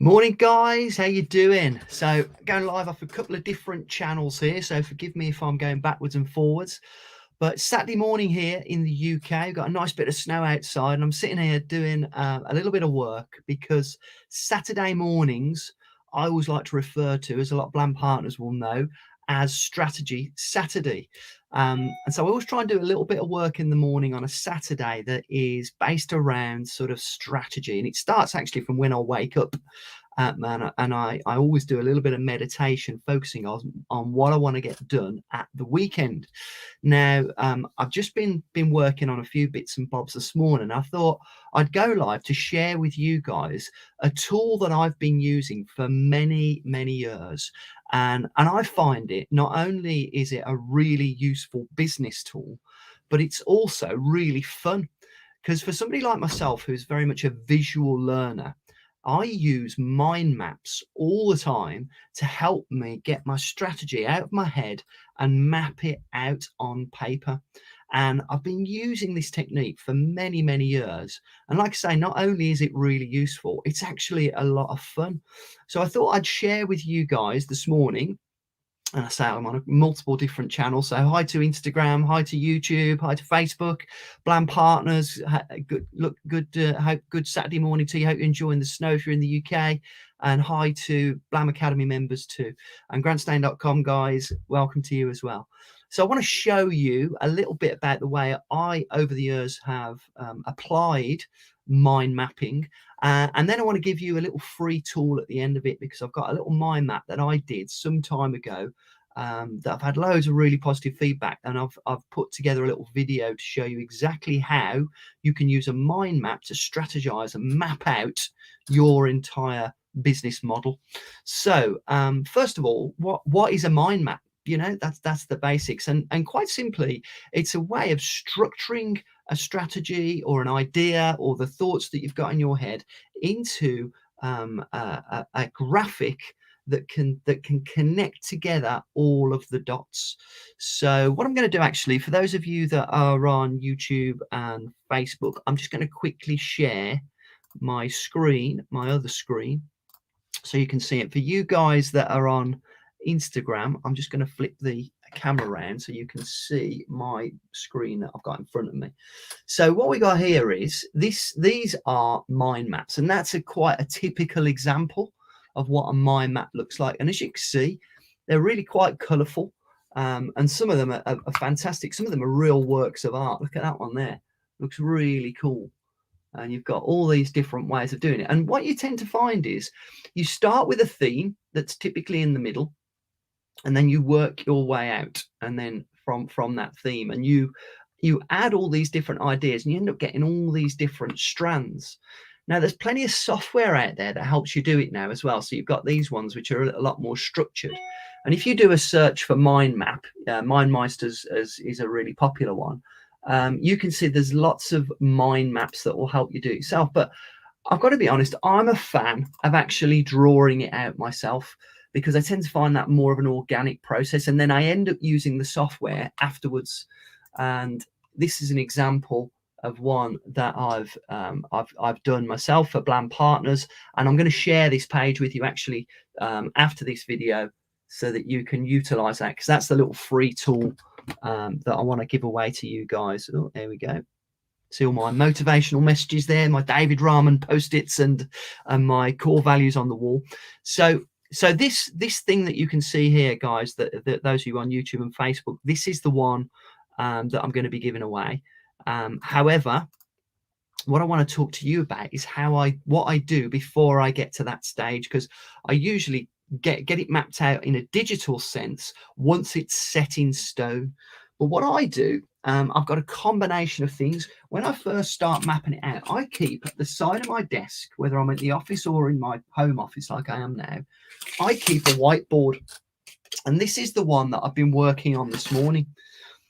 Morning, guys. How you doing? So going live off a couple of different channels here, so forgive me if I'm going backwards and forwards. But Saturday morning here in the UK, we've got a nice bit of snow outside, and I'm sitting here doing a little bit of work because Saturday mornings I always like to refer to, as a lot of Bland partners will know, as Strategy Saturday. And so I always try and do a little bit of work in the morning on a Saturday that is based around sort of strategy, and it starts actually from when I wake up. And I always do a little bit of meditation, focusing on what I want to get done at the weekend. Now, I've just been working on a few bits and bobs this morning. I thought I'd go live to share with you guys a tool that I've been using for many years, and I find it, not only is it a really useful business tool, but it's also really fun. Because for somebody like myself, who's very much a visual learner, I use mind maps all the time to help me get my strategy out of my head and map it out on paper. And I've been using this technique for many years. And like I say, not only is it really useful, it's actually a lot of fun. So I thought I'd share with you guys this morning. And I say I'm on multiple different channels. So hi to Instagram, hi to YouTube, hi to Facebook, Bland Partners. Hope good Saturday morning to you. Hope you're enjoying the snow if you're in the UK. And hi to Blam Academy members too. And Grandstain.com guys, welcome to you as well. So I want to show you a little bit about the way I, over the years, have applied mind mapping. And then I want to give you a little free tool at the end of it, because I've got a little mind map that I did some time ago that I've had loads of really positive feedback, and I've put together a little video to show you exactly how you can use a mind map to strategize and map out your entire business model. So first of all, what is a mind map? You know, that's the basics, and quite simply, it's a way of structuring a strategy or an idea or the thoughts that you've got in your head into a graphic that can connect together all of the dots. So what I'm going to do, actually, for those of you that are on YouTube and Facebook, I'm just going to quickly share my screen, my other screen, so you can see it. For you guys that are on Instagram, I'm just going to flip the camera around so you can see my screen that I've got in front of me. So what we got here is these are mind maps, and that's quite a typical example of what a mind map looks like. And as you can see, they're really quite colorful, and some of them are fantastic. Some of them are real works of art. Look at that one there, looks really cool. And you've got all these different ways of doing it. And what you tend to find is you start with a theme that's typically in the middle, and then you work your way out, and then from that theme, and you add all these different ideas, and you end up getting all these different strands. Now, there's plenty of software out there that helps you do it now as well. So you've got these ones which are a lot more structured. And if you do a search for mind map, MindMeister's is a really popular one. You can see there's lots of mind maps that will help you do it yourself. But I've got to be honest, I'm a fan of actually drawing it out myself, because I tend to find that more of an organic process, and then I end up using the software afterwards. And this is an example of one that I've done myself for Bland Partners, and I'm going to share this page with you actually after this video, so that you can utilize that, because that's the little free tool that I want to give away to you guys. Oh, there we go. See all my motivational messages there, my David Rahman post-its, and my core values on the wall. So this thing that you can see here, guys, that those of you on YouTube and Facebook, this is the one that I'm going to be giving away. However, what I want to talk to you about is what I do before I get to that stage, because I usually get it mapped out in a digital sense once it's set in stone. But what I do, I've got a combination of things. When I first start mapping it out, I keep at the side of my desk, whether I'm at the office or in my home office like I am now, I keep a whiteboard. And this is the one that I've been working on this morning.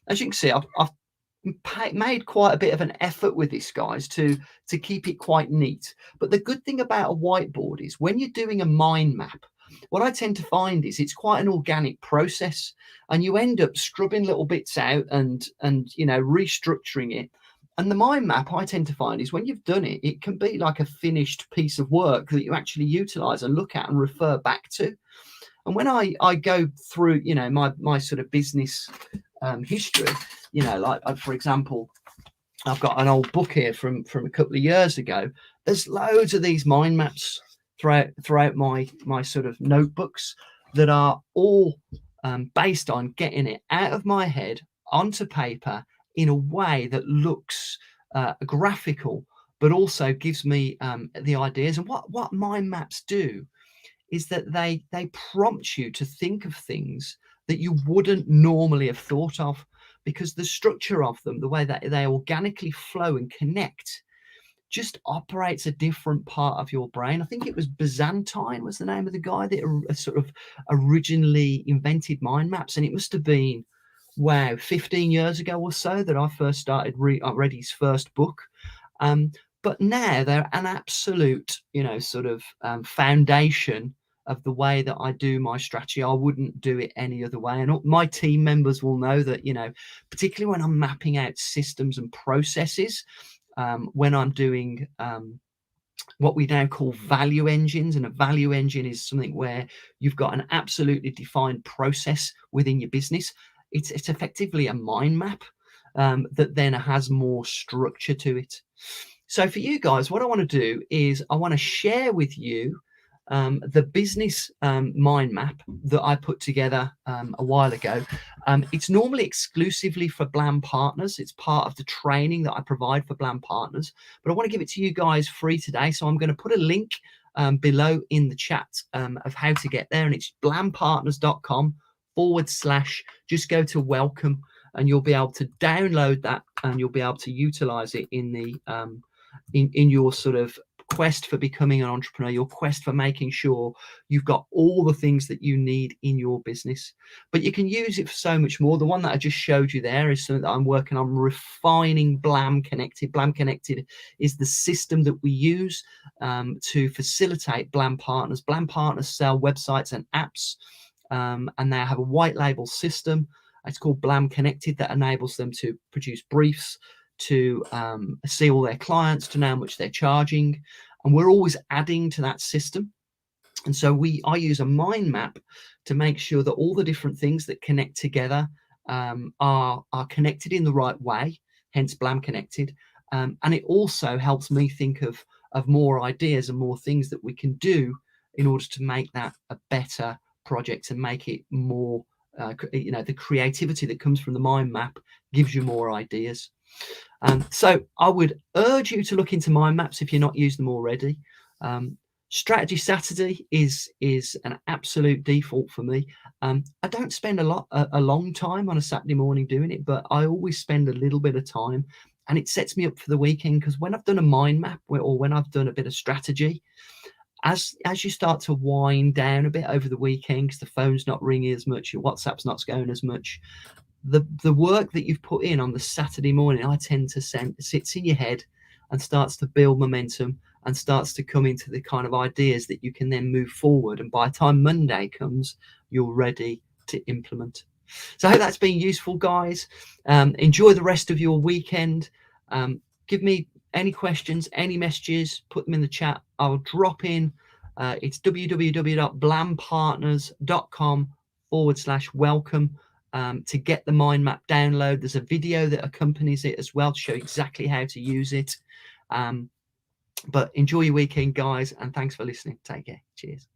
As you can see, I've made quite a bit of an effort with this, guys, to keep it quite neat. But the good thing about a whiteboard is when you're doing a mind map, what I tend to find is it's quite an organic process, and you end up scrubbing little bits out and you know, restructuring it. the mind map, I tend to find, is when you've done it, it can be like a finished piece of work that you actually utilize and look at and refer back to. And when I go through, you know, my sort of business history, you know, like for example, I've got an old book here from a couple of years ago. There's loads of these mind maps throughout my sort of notebooks that are all based on getting it out of my head onto paper in a way that looks graphical, but also gives me the ideas. And what mind maps do is that they prompt you to think of things that you wouldn't normally have thought of, because the structure of them, the way that they organically flow and connect, just operates a different part of your brain. I think it was Byzantine was the name of the guy that sort of originally invented mind maps, and it must have been, wow, 15 years ago or so that I first started I read his first book. But now they're an absolute, you know, sort of foundation of the way that I do my strategy. I wouldn't do it any other way. And my team members will know that, you know, particularly when I'm mapping out systems and processes, when I'm doing what we now call value engines. And a value engine is something where you've got an absolutely defined process within your business. It's effectively a mind map that then has more structure to it. So for you guys, what I want to do is I want to share with you the business mind map that I put together a while ago. It's normally exclusively for Blam partners. It's part of the training that I provide for Blam partners, but I want to give it to you guys free today. So I'm going to put a link below in the chat of how to get there, and it's blampartners.com/ just go to welcome, and you'll be able to download that, and you'll be able to utilize it in the in your sort of quest for becoming an entrepreneur, your quest for making sure you've got all the things that you need in your business. But you can use it for so much more. The one that I just showed you there is something that I'm working on refining. Blam Connected. Blam Connected is the system that we use to facilitate Blam partners. Blam partners sell websites and apps, and they have a white label system. It's called Blam Connected, that enables them to produce briefs, to see all their clients, to know how much they're charging, and we're always adding to that system. And so I use a mind map to make sure that all the different things that connect together are connected in the right way, hence Blam Connected. And it also helps me think of more ideas and more things that we can do in order to make that a better project and make it more, you know, the creativity that comes from the mind map gives you more ideas. So I would urge you to look into mind maps if you're not using them already. Strategy Saturday is an absolute default for me. I don't spend a long time on a Saturday morning doing it, but I always spend a little bit of time, and it sets me up for the weekend, because when I've done a mind map or when I've done a bit of strategy, as you start to wind down a bit over the weekend, because the phone's not ringing as much, your WhatsApp's not going as much, the work that you've put in on the Saturday morning, I tend to sits in your head and starts to build momentum and starts to come into the kind of ideas that you can then move forward. And by the time Monday comes, you're ready to implement. So I hope that's been useful, guys. Enjoy the rest of your weekend. Give me any questions, any messages, put them in the chat. I'll drop in. It's www.blampartners.com/welcome. To get the mind map download. There's a video that accompanies it as well to show exactly how to use it. But enjoy your weekend, guys, and thanks for listening. Take care. Cheers.